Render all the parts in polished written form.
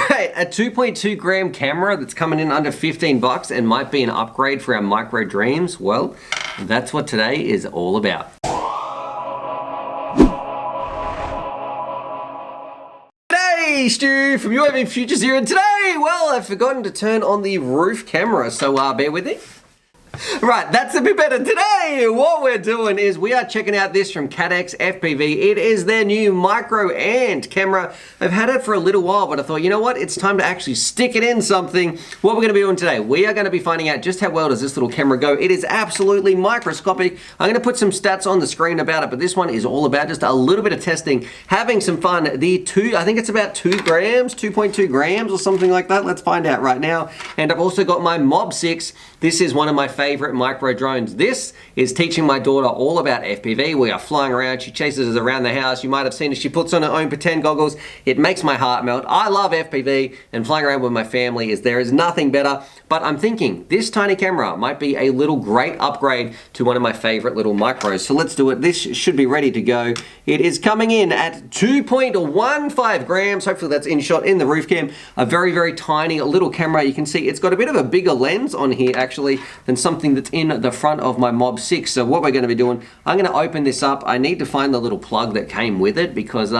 Right, a 2.2 gram camera that's coming in under 15 bucks and might be an upgrade for our micro dreams. Well, that's what today is all about. Hey, Stu from UAVfutures here, and today, well, I've forgotten to turn on the roof camera, so bear with me. Right, that's a bit better. Today, what we're doing is we are checking out this from Caddx FPV. It is their new Micro Ant camera. I've had it for a little while, but I thought, you know what? It's time to actually stick it in something. What we're going to be doing today, we are going to be finding out just how well does this little camera go. It is absolutely microscopic. I'm going to put some stats on the screen about it, but this one is all about just a little bit of testing, having some fun. I think it's about 2 grams, 2.2 grams or something like that. Let's find out right now. And I've also got my Mob 6. This is one of my favorite micro drones. This is teaching my daughter all about FPV. We are flying around. She chases us around the house. You might have seen her. She puts on her own pretend goggles. It makes my heart melt. I love FPV, and flying around with my family there is nothing better. But I'm thinking this tiny camera might be a little great upgrade to one of my favorite little micros. So let's do it. This should be ready to go. It is coming in at 2.15 grams. Hopefully that's in shot in the roof cam. A very, very tiny little camera. You can see it's got a bit of a bigger lens on here actually than something that's in the front of my Mob 6. So what we're going to be doing, I'm going to open this up. I need to find the little plug that came with it because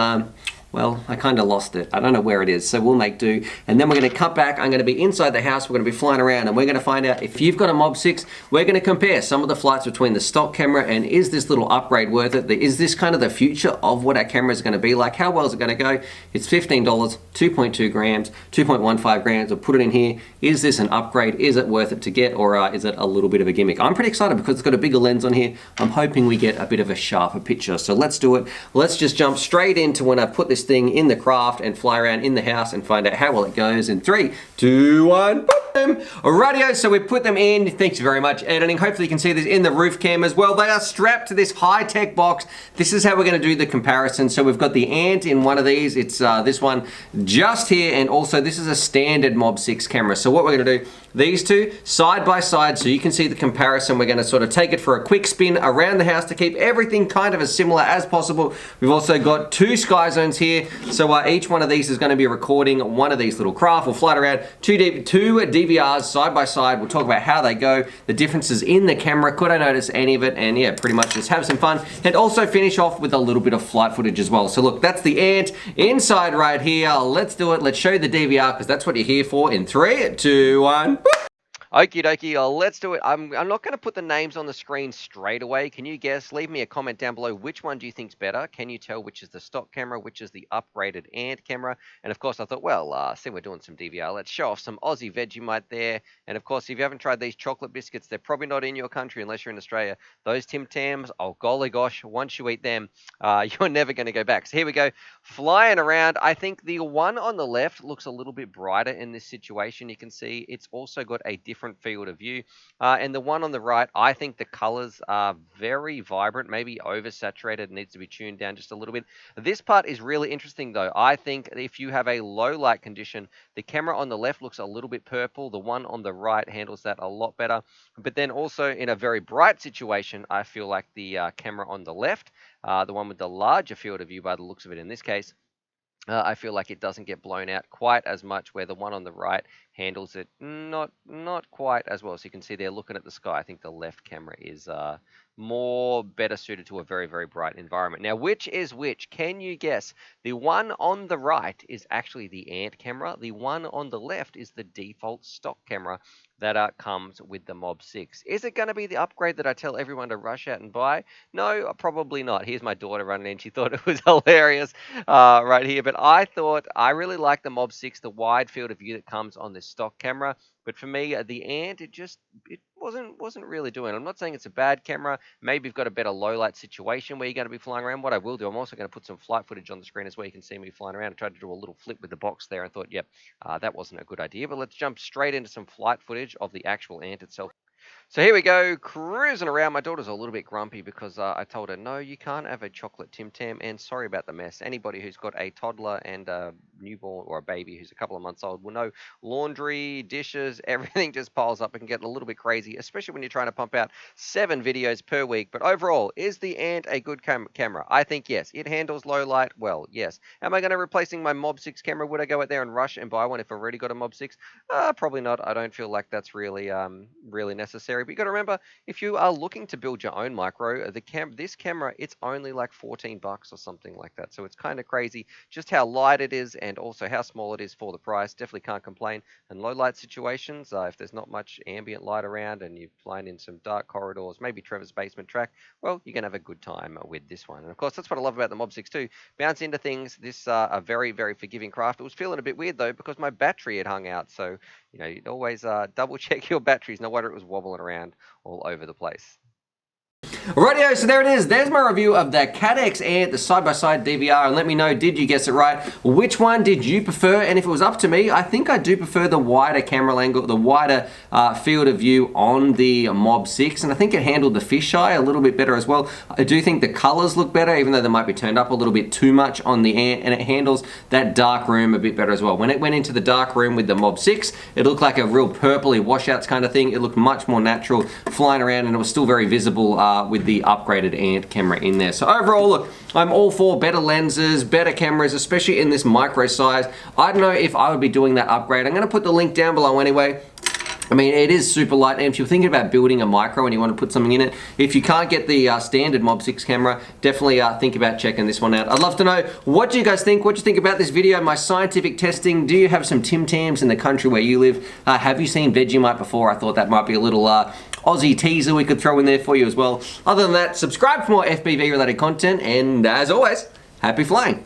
well, I kind of lost it. I don't know where it is, so we'll make do. And then we're going to cut back. I'm going to be inside the house. We're going to be flying around, and we're going to find out if you've got a Mob 6. We're going to compare some of the flights between the stock camera and is this little upgrade worth it? Is this kind of the future of what our camera is going to be like? How well is it going to go? It's $15, 2.2 grams, 2.15 grams. We'll put it in here. Is this an upgrade? Is it worth it to get, or is it a little bit of a gimmick? I'm pretty excited because it's got a bigger lens on here. I'm hoping we get a bit of a sharper picture. So let's do it. Let's just jump straight into when I put this thing in the craft and fly around in the house and find out how well it goes in 3, 2, 1, boom! Alrighty, so we put them in. Thanks very much, editing. Hopefully you can see this in the roof cam as well. They are strapped to this high-tech box. This is how we're going to do the comparison. So we've got the Ant in one of these. It's this one just here, and also this is a standard Mob 6 camera. So what we're going to do, these two side by side so you can see the comparison. We're going to sort of take it for a quick spin around the house to keep everything kind of as similar as possible. We've also got 2 sky zones here. So each one of these is going to be recording one of these little craft. We'll fly it around, two DVRs side by side. We'll talk about how they go, the differences in the camera. Could I notice any of it? And yeah, pretty much just have some fun and also finish off with a little bit of flight footage as well. So look, that's the Ant inside right here. Let's do it. Let's show you the DVR because that's what you're here for in 3, 2, 1. Okie dokie, let's do it. I'm not going to put the names on the screen straight away. Can you guess? Leave me a comment down below. Which one do you think's better? Can you tell which is the stock camera, which is the upgraded Ant camera? And of course, I thought, well, since we're doing some DVR, let's show off some Aussie Vegemite there. And of course, if you haven't tried these chocolate biscuits, they're probably not in your country unless you're in Australia. Those Tim Tams, oh golly gosh, once you eat them, you're never going to go back. So here we go, flying around. I think the one on the left looks a little bit brighter in this situation. You can see it's also got a different field of view, and the one on the right, I think the colors are very vibrant, maybe oversaturated, needs to be tuned down just a little bit. This part is really interesting though. I think if you have a low light condition, the camera on the left looks a little bit purple, the one on the right handles that a lot better. But then also in a very bright situation, I feel like the camera on the left, the one with the larger field of view by the looks of it in this case, I feel like it doesn't get blown out quite as much, where the one on the right handles it not quite as well. So you can see they're looking at the sky. I think the left camera is more better suited to a very, very bright environment. Now, which is which? Can you guess? The one on the right is actually the Ant camera. The one on the left is the default stock camera that comes with the Mob 6. Is it going to be the upgrade that I tell everyone to rush out and buy? No, probably not. Here's my daughter running in. She thought it was hilarious right here. But I thought I really like the Mob 6, the wide field of view that comes on this stock camera. But for me, the Ant, it wasn't really doing it. I'm not saying it's a bad camera. Maybe you've got a better low light situation where you're going to be flying around. What I will do, I'm also going to put some flight footage on the screen as well. You can see me flying around. I tried to do a little flip with the box there and thought, yep, that wasn't a good idea. But let's jump straight into some flight footage of the actual Ant itself. So here we go, cruising around. My daughter's a little bit grumpy because I told her, no, you can't have a chocolate Tim Tam, and sorry about the mess. Anybody who's got a toddler and a newborn or a baby who's a couple of months old will know laundry, dishes, everything just piles up and can get a little bit crazy, especially when you're trying to pump out 7 videos per week. But overall, is the Ant a good camera? I think yes. It handles low light well, yes. Am I going to replacing my Mob 6 camera? Would I go out there and rush and buy one if I've already got a Mob 6? Probably not. I don't feel like that's really necessary. But you got to remember, if you are looking to build your own micro, this camera, it's only like 14 bucks or something like that. So it's kind of crazy just how light it is and also how small it is for the price. Definitely can't complain. And low light situations, if there's not much ambient light around and you're flying in some dark corridors, maybe Trevor's basement track, well, you're going to have a good time with this one. And of course, that's what I love about the Mob 6 too. Bounce into things. This a very, very forgiving craft. It was feeling a bit weird though because my battery had hung out. So, you know, you'd always double check your batteries. No wonder it was wobbling around all over the place. Rightio, so there it is. There's my review of the Caddx Ant, the side-by-side DVR, and let me know, did you guess it right? Which one did you prefer? And if it was up to me, I think I do prefer the wider camera angle, the wider field of view on the Mob 6, and I think it handled the fisheye a little bit better as well. I do think the colors look better, even though they might be turned up a little bit too much on the Ant, and it handles that dark room a bit better as well. When it went into the dark room with the Mob 6, it looked like a real purpley washouts kind of thing. It looked much more natural flying around, and it was still very visible with the upgraded Ant camera in there. So overall, look, I'm all for better lenses, better cameras, especially in this micro size. I don't know if I would be doing that upgrade. I'm going to put the link down below anyway. I mean, it is super light, and if you're thinking about building a micro and you want to put something in it, if you can't get the standard Mob 6 camera, definitely think about checking this one out. I'd love to know, what do you guys think? What do you think about this video, my scientific testing? Do you have some Tim Tams in the country where you live? Have you seen Vegemite before? I thought that might be a little Aussie teaser we could throw in there for you as well. Other than that, subscribe for more FPV related content, and as always, happy flying.